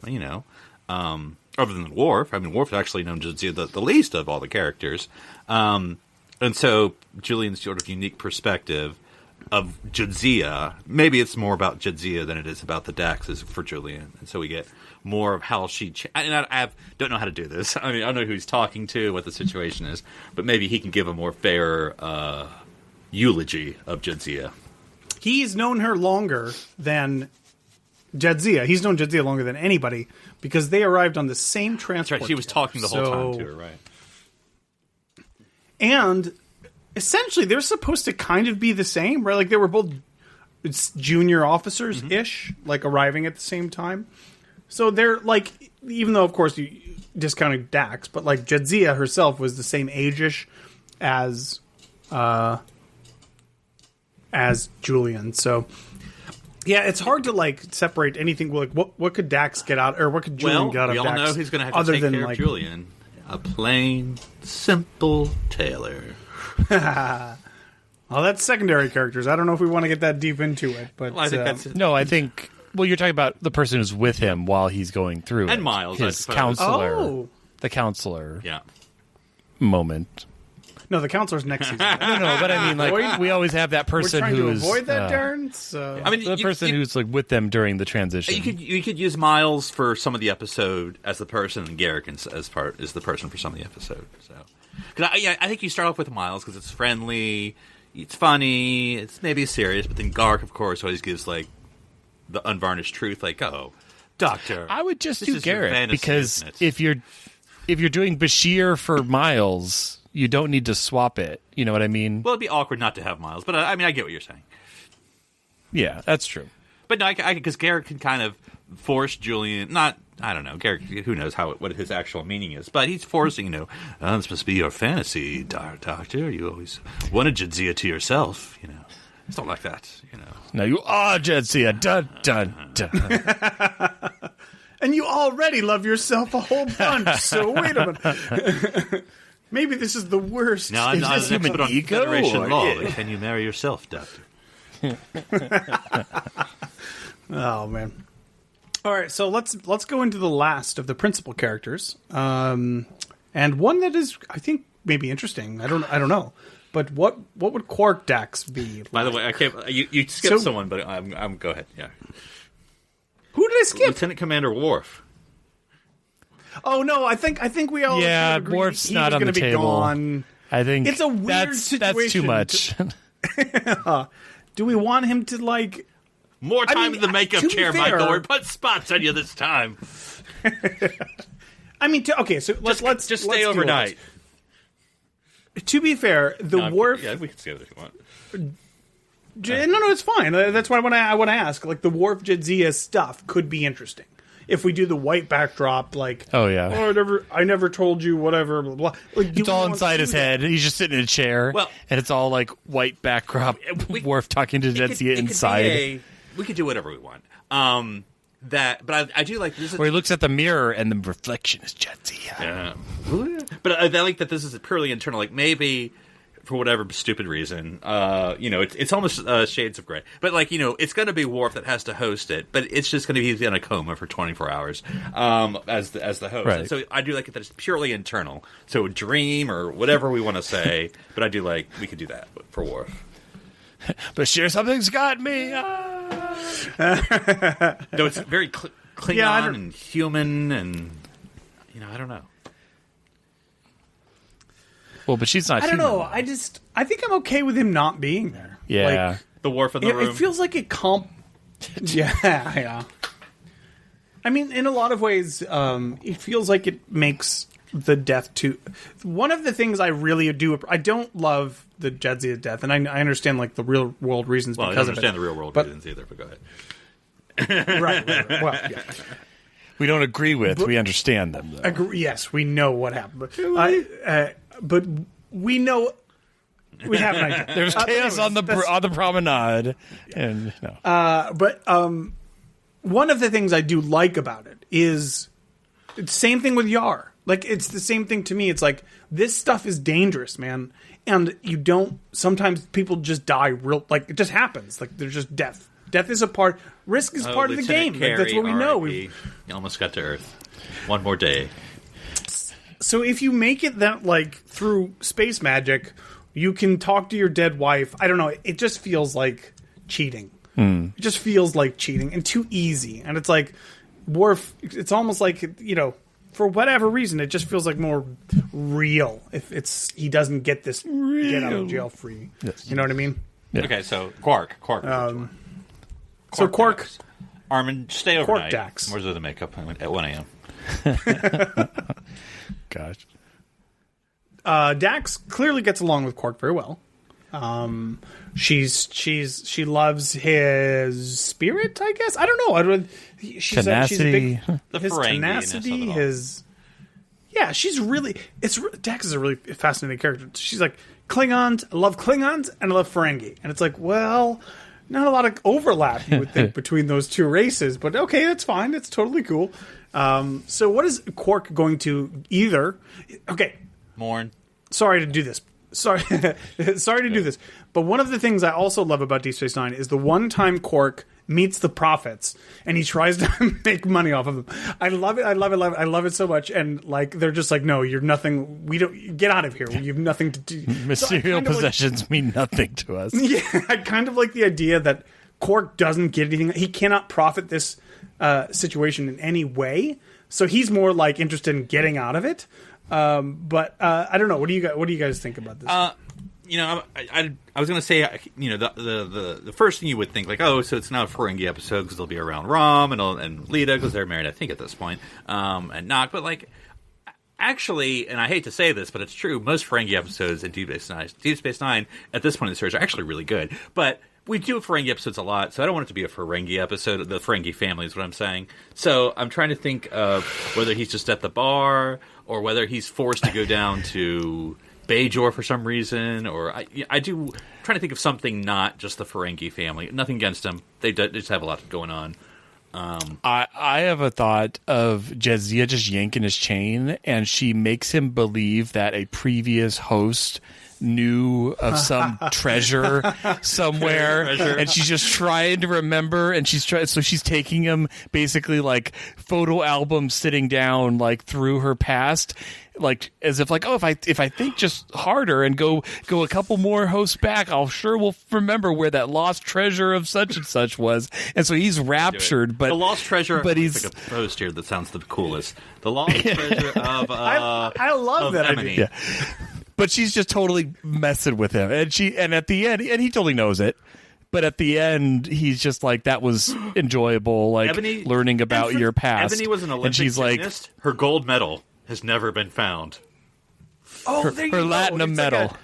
other than Worf. I mean, Worf's actually known Jadzia the least of all the characters. And so Julian's sort of unique perspective of Jadzia, maybe it's more about Jadzia than it is about the Daxes for Julian. And so we get more of how she... I don't know how to do this. I mean, I don't know who he's talking to, what the situation is, but maybe he can give a more fair eulogy of Jadzia. He's known her longer than Jadzia. He's known Jadzia longer than anybody because they arrived on the same transport. That's right. She was talking the whole time to her, right? And essentially, they're supposed to kind of be the same, right? Like, they were both junior officers-ish, like, arriving at the same time. So they're, like, even though, of course, you discounting Dax, but, like, Jadzia herself was the same age-ish as Julian. So, yeah, it's hard to, like, separate anything. Like, what could Dax get out, or what could Julian get out of Dax? We all know who's going to have to take care of Julian. A plain, simple tailor. Well, that's secondary characters. I don't know if we want to get that deep into it, but well, I think that's no. I think you're talking about the person who's with him while he's going through and Miles, his counselor, the counselor, moment. No, the counselor's next season. No, but I mean, like, we always have that person We're trying who's to avoid that, Darren. So I mean, the person who's like with them during the transition. You could use Miles for some of the episode as the person, and Garrick is the person for some of the episode. So, because I think you start off with Miles because it's friendly, it's funny, it's maybe serious, but then Garrick, of course, always gives like the unvarnished truth, like, "Oh, Doctor." I would just this do is your Garrick fantasy, because isn't it? if you're doing Bashir for Miles, you don't need to swap it. You know what I mean? Well, it'd be awkward not to have Miles, but I mean, I get what you're saying. Yeah, that's true. But no, because Garrick can kind of force Julian. I don't know, Garrick. Who knows what his actual meaning is? But he's forcing, this must be your fantasy, Doctor. You always wanted Jadzia to yourself, It's not like that, Now you are Jadzia. Dun dun dun. And you already love yourself a whole bunch. So wait a minute. Maybe this is the worst. Now I'm not an expert on Federation law. But can you marry yourself, Doctor? Oh man! All right, so let's go into the last of the principal characters, and one that is, I think, maybe interesting. I don't know, but what would Quark Dax be? By the way, I can't. You skipped someone, but I'm go ahead. Yeah. Who did I skip? Lieutenant Commander Worf. Oh no, I think we all Worf's not on the table. Gone. I think it's a weird situation. That's too much. Do we want him to like more time in the makeup chair, Michael? Or put spots on you this time. I mean, okay, so let's stay overnight. To be fair, Worf. Yeah, we can stay if you want. No, it's fine. That's why I want to ask. Like the Worf Jadzia stuff could be interesting if we do the white backdrop. Like, I never told you whatever. Blah blah. Like, it's all inside his head. He's just sitting in a chair, and it's all like white backdrop. Worf talking to Jadzia inside. We could do whatever we want. But I do like this. Where he looks at the mirror and the reflection is Jadzia. Yeah. But I like that this is purely internal. Like maybe, for whatever stupid reason, it's almost shades of gray. But it's going to be Worf that has to host it. But it's just going to be he's in a coma for 24 hours as the host. Right. And so I do like it that it's purely internal. So a dream or whatever we want to say. But I do like we could do that for Worf. But sure, something's got me. Though it's very Klingon and human, and I don't know. Well, but she's not. I don't know. I think I'm okay with him not being there. Yeah, like, the Worf in the room. It feels like it yeah. I mean, in a lot of ways, it feels like it makes the death too. One of the things I really do, I don't love the Jadzia death, and I understand like the real world reasons because of it. I don't understand the real world reasons either, but go ahead. Right. Well, yeah. We don't agree with. We understand them, though. Yes, we know what happened, but we know we have an idea. There's chaos on the promenade, and but one of the things I do like about it is it's the same thing with Yar. Like it's the same thing to me. It's like this stuff is dangerous, man, and you don't. Sometimes people just die it just happens. Like there's just death. Death is a part. Risk is part of the game. Like, that's what we know. You almost got to Earth. One more day. So if you make it that like through space magic, you can talk to your dead wife. I don't know. It just feels like cheating. It just feels like cheating and too easy. And it's like Worf. It's almost like for whatever reason, it just feels like more real. If he doesn't get this get out of jail free. Yes. You know what I mean? Yeah. Okay, so Quark. So Quark. Armin, stay overnight. Quark Dax. Where's the makeup? At 1 a.m. Gosh. Dax clearly gets along with Quark very well. She loves his spirit, I guess. I don't know. Tenacity. His tenacity. She's really. Dax is a really fascinating character. She's like Klingons. I love Klingons and I love Ferengi, and it's like, well, not a lot of overlap you would think between those two races, but okay, that's fine. It's totally cool. So what is Quark going to either? Okay, mourn. Sorry to do this. Sorry to do this. But one of the things I also love about Deep Space Nine is the one time Quark meets the prophets, and he tries to make money off of them. I love it. I love it so much. And like they're just like, no, you're nothing. We don't get out of here. You have nothing to do. Material possessions mean nothing to us. Yeah, I kind of like the idea that Quark doesn't get anything. He cannot profit this situation in any way. So he's more like interested in getting out of it. But I don't know. What do you guys think about this? I was going to say, the first thing you would think, like, oh, so it's not a Ferengi episode because they'll be around Rom and Lita because they're married, I think, at this point, and Nock. But, like, actually, and I hate to say this, but it's true, most Ferengi episodes in Deep Space Nine, at this point in the series, are actually really good. But we do Ferengi episodes a lot, so I don't want it to be a Ferengi episode. The Ferengi family is what I'm saying. So I'm trying to think of whether he's just at the bar or whether he's forced to go down to Bajor for some reason, or I do trying to think of something not just the Ferengi family. Nothing against them; they just have a lot going on. I have a thought of Jadzia just yanking his chain, and she makes him believe that a previous host knew of some treasure somewhere, and she's just trying to remember, and so she's taking him basically like photo albums, sitting down like through her past, like as if like, oh, if I think just harder and go a couple more hosts back, will remember where that lost treasure of such and such was. And so he's raptured, but the lost treasure. But he's like a post here that sounds the coolest. The lost treasure of I love that idea. Yeah. But she's just totally messing with him, and at the end, and he totally knows it. But at the end, he's just like, that was enjoyable, like Ebony, learning about your past. Ebony was an Olympic gymnast. Her gold medal has never been found. Oh, her latinum medal.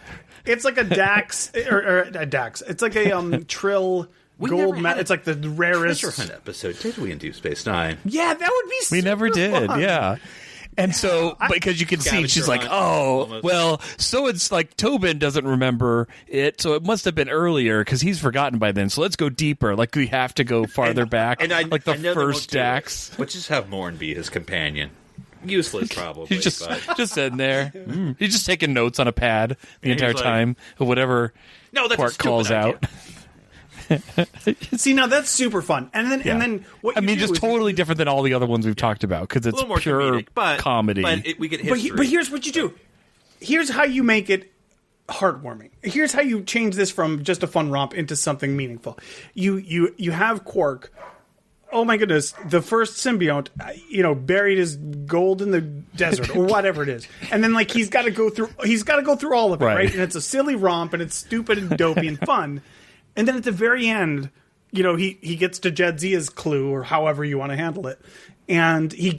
It's like a Dax or a Dax. It's like a Trill gold medal. It's like the rarest treasure hunt episode. Did we in Deep Space Nine? Yeah, that would be. We never did. Fun. Yeah. And so, because you can see, she's like, well, so it's like Tobin doesn't remember it, so it must have been earlier because he's forgotten by then. So let's go deeper. Like, we have to go farther back. Like the first Dax. But just have Morn be his companion. Useless, probably. He's just sitting there. He's just taking notes on a pad the entire time, or whatever Quark calls out. See, now that's super fun, and then what you just totally different than all the other ones we've talked about because it's pure comedic, comedy. But we get history. But here's what you do. Here's how you make it heartwarming. Here's how you change this from just a fun romp into something meaningful. You have Quark. Oh my goodness! The first symbiont, buried his gold in the desert or whatever it is, and then like he's got to go through all of it, right? And it's a silly romp, and it's stupid and dopey and fun. And then at the very end, he gets to Jadzia's clue, or however you want to handle it, and he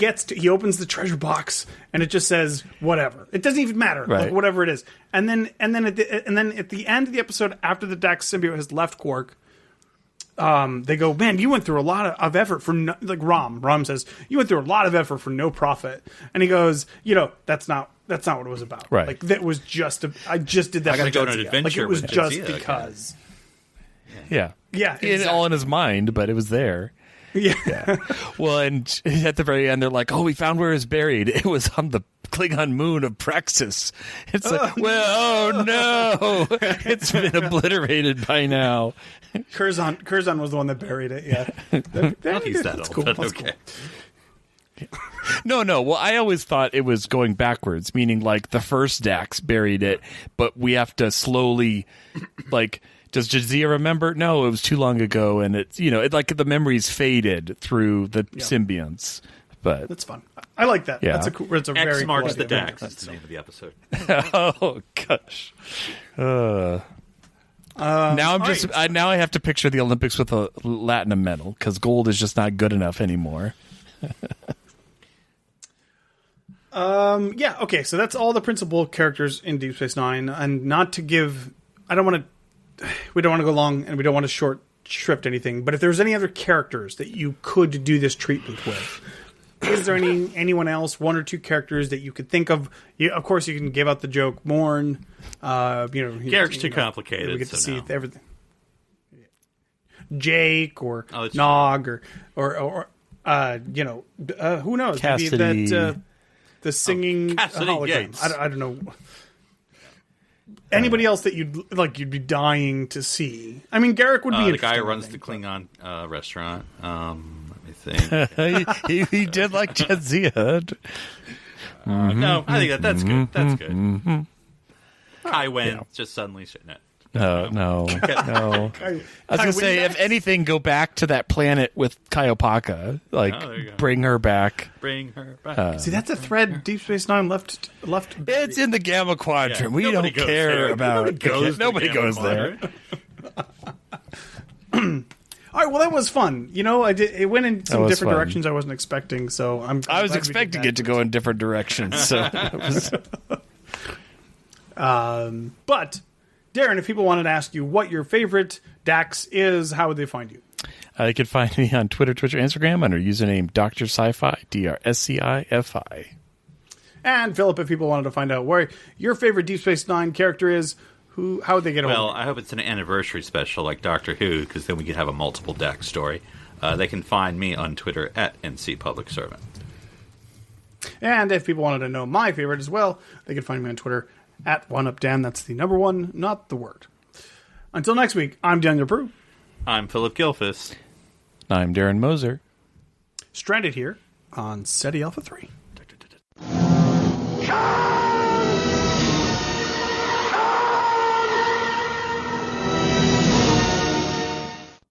opens the treasure box, and it just says whatever. It doesn't even matter, like whatever it is. And then at the end of the episode, after the Dax symbiote has left Quark, they go, man, you went through a lot of effort for like Rom says, you went through a lot of effort for no profit, and he goes, that's not what it was about. Right. Like that was just I just did that. I got to go on an Jadzia. adventure. Like it was just Jadzia because. Again. Yeah. Exactly. All in his mind, but it was there. Yeah. Well, and at the very end, they're like, oh, we found where it's buried. It was on the Klingon moon of Praxis. It's like, no. It's been obliterated by now. Curzon was the one that buried it, yeah. That's cool. That's okay. Cool. No. Well, I always thought it was going backwards, meaning like the first Dax buried it, but we have to slowly, like... Does Jadzia remember? No, it was too long ago, and it's like the memories faded through the symbionts. But that's fun. I like that. Yeah. It's a very X-Marks cool the Dax. That's the name of the episode. Oh gosh. Now I'm just now I have to picture the Olympics with a latinum medal because gold is just not good enough anymore. Yeah. Okay. So that's all the principal characters in Deep Space Nine, and not to give. We don't want to go long, and we don't want to short shrift anything. But if there's any other characters that you could do this treatment with, is there anyone else, one or two characters that you could think of? Of course, you can give out the joke, Morn. Character's too complicated. We get to see everything. Jake or Nog or who knows? Cassidy. Maybe that the singing Cassidy hologram. Yates. I don't know. anybody else that you'd be dying to see? I mean, Garrick would be the guy who runs the Klingon restaurant. Let me think. he did like Jadzia. No, I think that's good. That's good. Kai Wen just suddenly shitting it. No. I was going to say, if anything, go back to that planet with Kaiopaka. Bring her back. See, that's a thread Deep Space Nine left. It's in the Gamma Quadrant. Yeah, we don't care about... Nobody goes there. All right, well, that was fun. It went in some different directions I wasn't expecting, so I was expecting it to go in different directions, so... But... Darren, if people wanted to ask you what your favorite Dax is, how would they find you? You can find me on Twitter, Instagram under username Dr. Sci-Fi, DrSciFi. And Philip, if people wanted to find out where your favorite Deep Space Nine character is, how would they get a hold of you? Well, I hope it's an anniversary special like Doctor Who, because then we could have a multiple Dax story. They can find me on Twitter at NC Public Servant. And if people wanted to know my favorite as well, they can find me on Twitter at 1UpDan. That's the number 1, not the word. Until next week, I'm Daniel Prue. I'm Philip Gilfus. I'm Darren Moser. Stranded here on SETI Alpha 3.